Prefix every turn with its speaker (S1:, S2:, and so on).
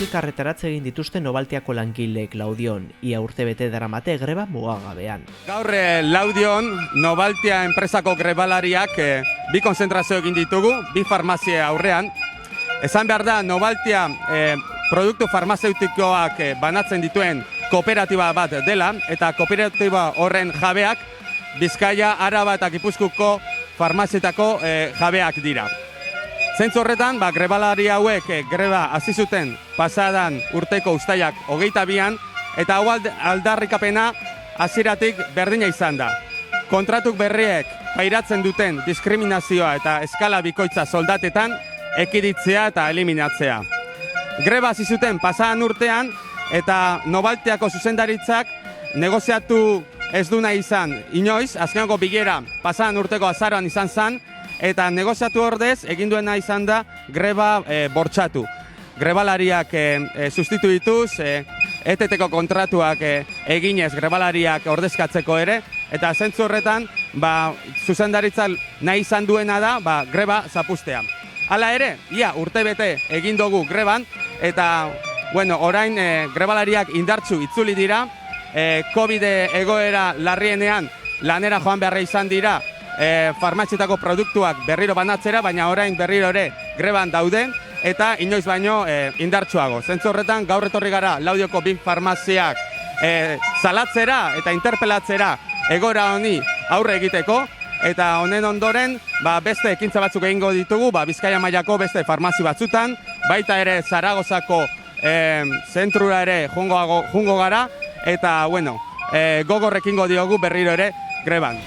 S1: bilkarretaratze egin dituzte Novaltiako langileek Laudion, ia urtebete daramate greba mugagabean.
S2: Gaur Laudion Novaltia enpresako grebalariak bi konzentrazio egin ditugu, bi farmazia aurrean. Esan behar da, Novaltia produktu farmazeutikoak banatzen dituen kooperatiba bat dela, eta kooperatiba horren jabeak Bizkaia, Araba eta Gipuzkoako farmazietako jabeak dira. Zentzu horretan, grebalari hauek greba hasi zuten pasadan urteko uztailak 22an, eta hau aldarrikapena hasieratik berdina izan da. Kontratuk berriek pairatzen duten diskriminazioa eta eskala bikoitza soldatetan ekiditzea eta eliminatzea. Greba hasi zuten pasadan urtean, eta Novaltiako zuzendaritzak negoziatu ez du nahi izan inoiz, azkeneko bilera pasadan urteko azaroan izan zen, eta negoziatu ordez egin duena izan da greba bortxatu. Grebalariak sustituituz, ETT-ko kontratuak eginez grebalariak ordezkatzeko ere, eta zentzu horretan zuzendaritzak nahi izan duena da greba zapustea. Hala ere, ia urtebete egin dugu greban, eta orain grebalariak indartsu itzuli dira, COVID egoera larrienean lanera joan beharra izan dira, farmazietako produktuak berriro banatzera, baina orain berriro ere greban dauden, eta inoiz baino indartsuago. Zentzu horretan, gaur etorri gara Laudioko bi farmaziak salatzera eta interpelatzera egoera honi aurre egiteko, eta honen ondoren beste ekintza batzuk egingo ditugu, Bizkaia mailako beste farmazi batzutan, baita ere Zaragozako zentrura ere jungo gara, eta gogor ekingo diogu berriro ere greban.